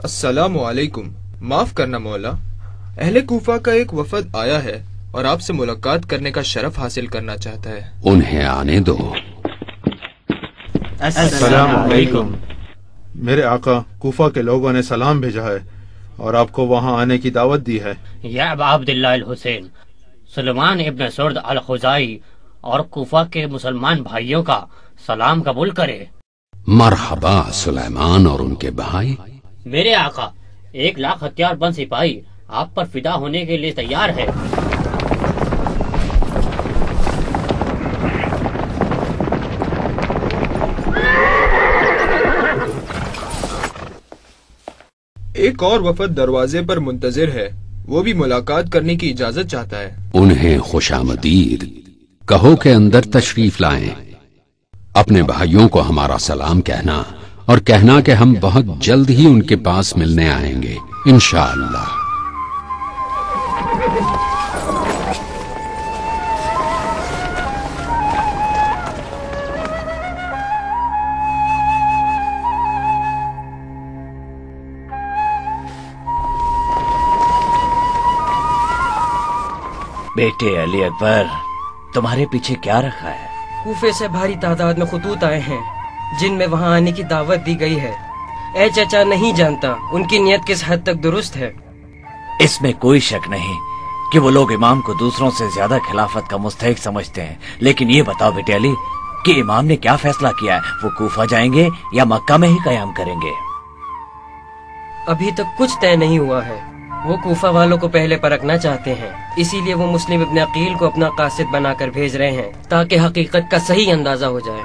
السلام علیکم. معاف کرنا مولا، اہل کوفہ کا ایک وفد آیا ہے اور آپ سے ملاقات کرنے کا شرف حاصل کرنا چاہتا ہے. انہیں آنے دو. السلام علیکم. میرے آقا، کوفہ کے لوگوں نے سلام بھیجا ہے اور آپ کو وہاں آنے کی دعوت دی ہے. یا ابا عبداللہ الحسین، سلیمان ابن سرد الخزائی اور کوفہ کے مسلمان بھائیوں کا سلام قبول کرے. مرحبا سلیمان اور ان کے بھائی. میرے آقا، 1,00,000 ہتھیار بند سپاہی آپ پر فدا ہونے کے لیے تیار ہے. ایک اور وفد دروازے پر منتظر ہے، وہ بھی ملاقات کرنے کی اجازت چاہتا ہے. انہیں خوش آمدید کہو کہ اندر تشریف لائیں. اپنے بھائیوں کو ہمارا سلام کہنا اور کہنا کہ ہم بہت جلد ہی ان کے پاس ملنے آئیں گے انشاءاللہ. بیٹے علی اکبر، تمہارے پیچھے کیا رکھا ہے؟ کوفے سے بھاری تعداد میں خطوط آئے ہیں جن میں وہاں آنے کی دعوت دی گئی ہے. اے چچا، نہیں جانتا ان کی نیت کس حد تک درست ہے. اس میں کوئی شک نہیں کہ وہ لوگ امام کو دوسروں سے زیادہ خلافت کا مستحق سمجھتے ہیں، لیکن یہ بتاؤ بیٹے علی کہ امام نے کیا فیصلہ کیا ہے؟ وہ کوفہ جائیں گے یا مکہ میں ہی قیام کریں گے؟ ابھی تک کچھ طے نہیں ہوا ہے. وہ کوفہ والوں کو پہلے پرکھنا چاہتے ہیں، اسی لیے وہ مسلم ابن عقیل کو اپنا قاصد بنا کر بھیج رہے ہیں تاکہ حقیقت کا صحیح اندازہ ہو جائے.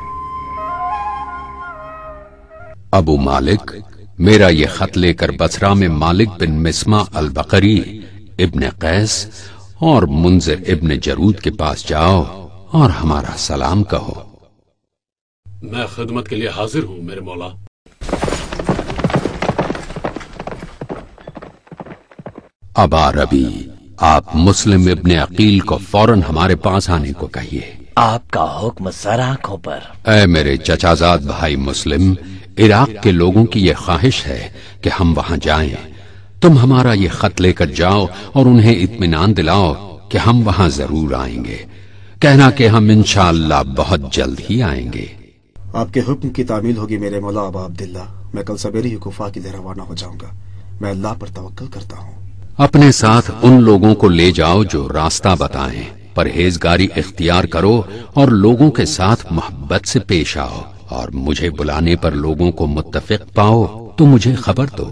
ابو مالک، میرا یہ خط لے کر بصرہ میں مالک بن مسمع البقری، ابن قیس اور منذر ابن جرود کے پاس جاؤ اور ہمارا سلام کہو. میں خدمت کے لیے حاضر ہوں میرے مولا. ابا ربی، آپ مسلم ابن عقیل کو فوراً ہمارے پاس آنے کو کہیے. آپ کا حکم سر آنکھوں پر. اے میرے چچازاد بھائی مسلم، عراق کے لوگوں کی یہ خواہش ہے کہ ہم وہاں جائیں. تم ہمارا یہ خط لے کر جاؤ اور انہیں اطمینان دلاؤ کہ ہم وہاں ضرور آئیں گے. کہنا کہ ہم انشاءاللہ بہت جلد ہی آئیں گے. آپ کے حکم کی تعمیل ہوگی میرے مولا ابا عبداللہ. میں کل سویرے ہی کوفہ کے لیے روانہ ہو جاؤں گا. میں اللہ پر توکل کرتا ہوں. اپنے ساتھ ان لوگوں کو لے جاؤ جو راستہ بتائیں. پرہیزگاری اختیار کرو اور لوگوں کے ساتھ محبت سے پیش آؤ، اور مجھے بلانے پر لوگوں کو متفق پاؤ تو مجھے خبر دو.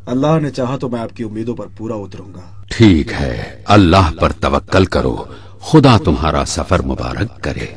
اللہ نے چاہا تو میں آپ کی امیدوں پر پورا اتروں گا. ٹھیک ہے، اللہ پر توکل کرو. خدا تمہارا سفر مبارک کرے.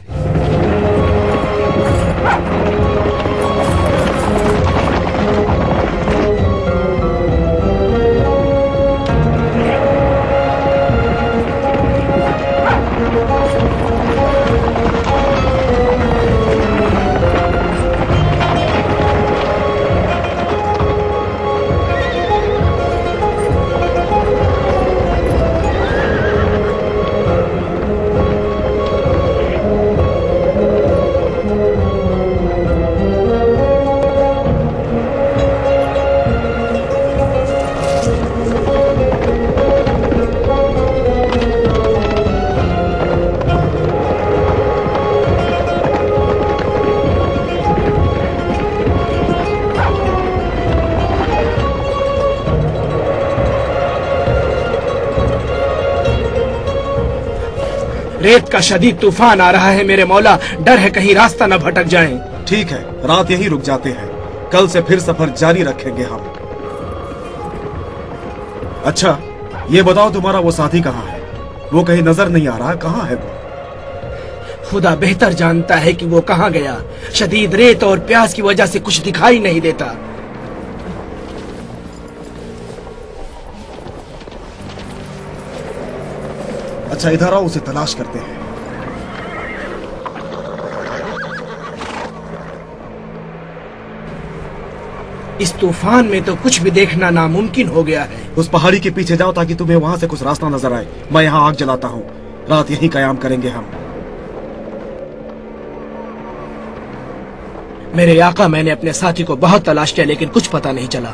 ریت کا شدید طوفان آ رہا ہے میرے مولا، ڈر ہے کہیں راستہ نہ بھٹک جائیں. ٹھیک ہے، رات یہیں رک جاتے ہیں. کل سے پھر سفر جاری رکھیں گے ہم. اچھا یہ بتاؤ تمہارا وہ ساتھی کہاں ہے؟ وہ کہیں نظر نہیں آ رہا. کہاں ہے وہ؟ خدا بہتر جانتا ہے کہ وہ کہاں گیا. شدید ریت اور پیاس کی وجہ سے کچھ دکھائی نہیں دیتا. اچھا ادھر آؤ، اسے تلاش کرتے ہیں. اس طوفان میں تو کچھ بھی دیکھنا ناممکن ہو گیا ہے. اس پہاڑی کے پیچھے جاؤ تاکہ تمہیں وہاں سے کچھ راستہ نظر آئے. میں یہاں آگ جلاتا ہوں. رات یہیں قیام کریں گے ہم. میرے آقا، میں نے اپنے ساتھی کو بہت تلاش کیا لیکن کچھ پتہ نہیں چلا.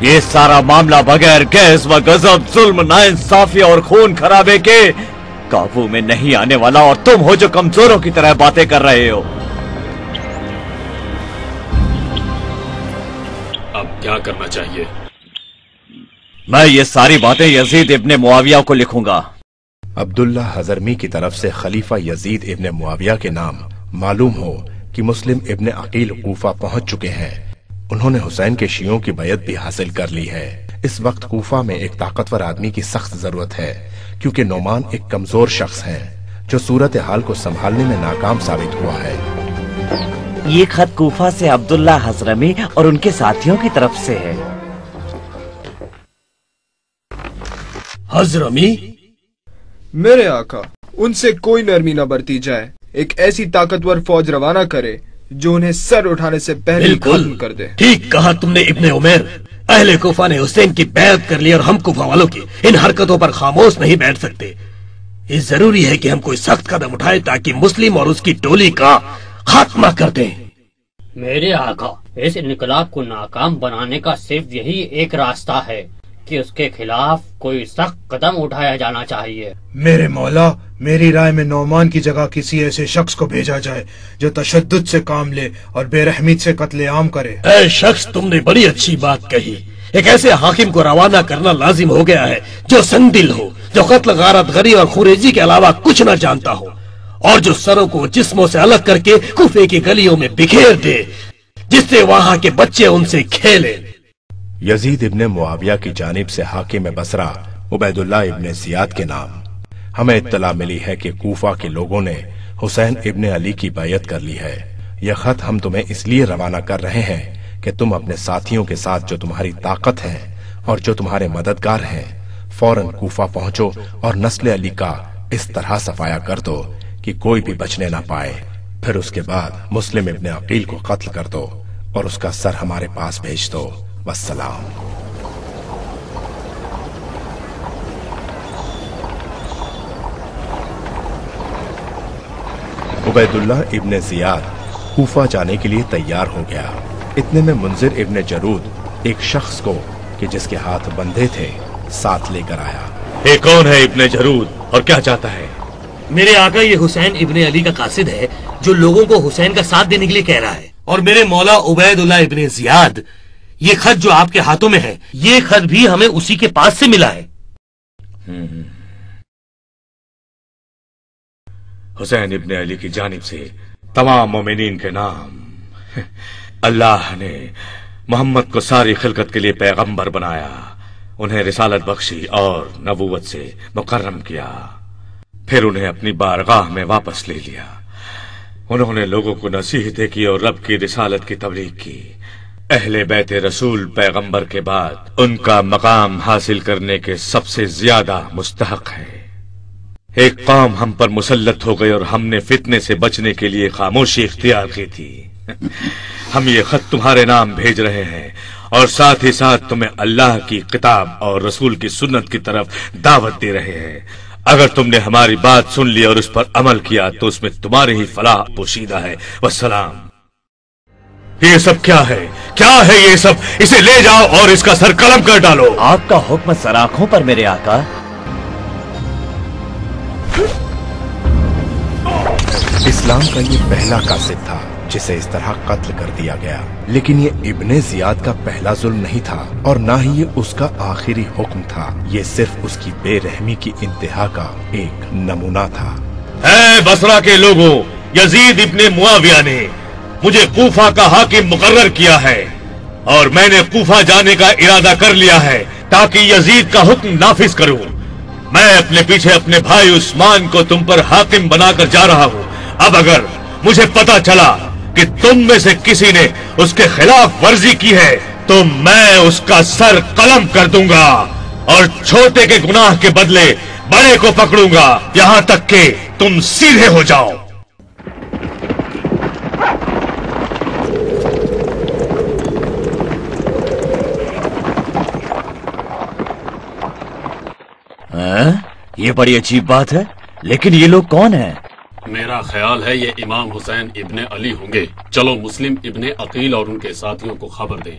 یہ سارا معاملہ بغیر گیس و غضب، ظلم، ناانصافی اور خون خرابے کے قابو میں نہیں آنے والا، اور تم ہو جو کمزوروں کی طرح باتیں کر رہے ہو۔ اب کیا کرنا چاہیے؟ میں یہ ساری باتیں یزید ابن معاویہ کو لکھوں گا۔ عبداللہ حضرمی کی طرف سے خلیفہ یزید ابن معاویہ کے نام معلوم ہو کہ مسلم ابن عقیل کوفہ پہنچ چکے ہیں۔ انہوں نے حسین کے شیعوں کی بیعت بھی حاصل کر لی ہے۔ اس وقت کوفہ میں ایک طاقتور آدمی کی سخت ضرورت ہے، کیونکہ نعمان ایک کمزور شخص ہے جو صورتحال کو سنبھالنے میں ناکام ثابت ہوا ہے۔ یہ خط کوفہ سے عبداللہ حضرمی اور ان کے ساتھیوں کی طرف سے ہے۔ حضرمی؟ میرے آقا، ان سے کوئی نرمی نہ برتی جائے، ایک ایسی طاقتور فوج روانہ کرے جو انہیں سر اٹھانے سے پہلے ختم کر دے۔ ٹھیک کہا تم نے ابن عمیر۔ اہل کوفہ نے حسین کی بیعت کر لی اور ہم کوفہ والوں کی ان حرکتوں پر خاموش نہیں بیٹھ سکتے۔ یہ ضروری ہے کہ ہم کوئی سخت قدم اٹھائیں تاکہ مسلم اور اس کی ٹولی کا خاتمہ کر دیں۔ میرے آقا، اس انقلاب کو ناکام بنانے کا صرف یہی ایک راستہ ہے کہ اس کے خلاف کوئی سخت قدم اٹھایا جانا چاہیے۔ میرے مولا، میری رائے میں نعمان کی جگہ کسی ایسے شخص کو بھیجا جائے جو تشدد سے کام لے اور بے رحمی سے قتل عام کرے۔ اے شخص، تم نے بڑی اچھی بات کہی۔ ایک ایسے حاکم کو روانہ کرنا لازم ہو گیا ہے جو سندل ہو، جو قتل، غارت گری اور خوریزی کے علاوہ کچھ نہ جانتا ہو، اور جو سروں کو جسموں سے الگ کر کے کوفے کی گلیوں میں بکھیر دے، جس سے وہاں کے بچے ان سے کھیلیں۔ یزید ابن معاویہ کی جانب سے حاکم بصرہ عبیداللہ ابن زیاد کے نام ہمیں اطلاع ملی ہے کہ کوفہ کے لوگوں نے حسین ابن علی کی بیعت کر لی ہے۔ یہ خط ہم تمہیں اس لیے روانہ کر رہے ہیں کہ تم اپنے ساتھیوں کے ساتھ جو تمہاری طاقت ہے اور جو تمہارے مددگار ہیں فوراً کوفہ پہنچو اور نسل علی کا اس طرح صفایا کر دو کہ کوئی بھی بچنے نہ پائے۔ پھر اس کے بعد مسلم ابن عقیل کو قتل کر دو اور اس کا سر ہمارے پاس بھیج دو۔ والسلام۔ عبیداللہ ابن زیاد کوفہ جانے کے لیے تیار ہو گیا۔ اتنے میں منذر ابن جرود ایک شخص کو کہ جس کے ہاتھ بندھے تھے ساتھ لے کر آیا۔ یہ کون ہے ابن جرود اور کیا چاہتا ہے؟ میرے آقا، یہ حسین ابن علی کا قاصد ہے جو لوگوں کو حسین کا ساتھ دینے کے لیے کہہ رہا ہے۔ اور میرے مولا عبیداللہ ابن زیاد، یہ خط جو آپ کے ہاتھوں میں ہے، یہ خط بھی ہمیں اسی کے پاس سے ملا ہے۔ حسین ابن علی کی جانب سے تمام مومنین کے نام، اللہ نے محمد کو ساری خلقت کے لیے پیغمبر بنایا، انہیں رسالت بخشی اور نبوت سے مکرم کیا، پھر انہیں اپنی بارگاہ میں واپس لے لیا۔ انہوں نے لوگوں کو نصیحتیں کی اور رب کی رسالت کی تبلیغ کی۔ اہل بیت رسول پیغمبر کے بعد ان کا مقام حاصل کرنے کے سب سے زیادہ مستحق ہے۔ ایک قوم ہم پر مسلط ہو گئی اور ہم نے فتنے سے بچنے کے لیے خاموشی اختیار کی تھی۔ ہم یہ خط تمہارے نام بھیج رہے ہیں اور ساتھ ہی ساتھ تمہیں اللہ کی کتاب اور رسول کی سنت کی طرف دعوت دے رہے ہیں۔ اگر تم نے ہماری بات سن لی اور اس پر عمل کیا تو اس میں تمہاری ہی فلاح پوشیدہ ہے۔ والسلام۔ یہ سب کیا ہے؟ کیا ہے یہ سب؟ اسے لے جاؤ اور اس کا سر قلم کر ڈالو۔ آپ کا حکم سراخوں پر میرے آقا۔ اسلام کا یہ پہلا قاصد تھا جسے اس طرح قتل کر دیا گیا، لیکن یہ ابن زیاد کا پہلا ظلم نہیں تھا اور نہ ہی یہ اس کا آخری حکم تھا۔ یہ صرف اس کی بے رحمی کی انتہا کا ایک نمونہ تھا۔ اے بصرہ کے لوگوں، یزید ابن معاویہ نے مجھے کوفہ کا حاکم مقرر کیا ہے اور میں نے کوفہ جانے کا ارادہ کر لیا ہے تاکہ یزید کا حکم نافذ کروں۔ میں اپنے پیچھے اپنے بھائی عثمان کو تم پر حاکم بنا کر جا رہا ہوں۔ اب اگر مجھے پتا چلا کہ تم میں سے کسی نے اس کے خلاف ورزی کی ہے تو میں اس کا سر قلم کر دوں گا اور چھوٹے کے گناہ کے بدلے بڑے کو پکڑوں گا یہاں تک کہ تم سیدھے ہو جاؤ۔ یہ بڑی عجیب بات ہے، لیکن یہ لوگ کون ہیں؟ میرا خیال ہے یہ امام حسین ابن علی ہوں گے۔ چلو مسلم ابن عقیل اور ان کے ساتھیوں کو خبر دیں۔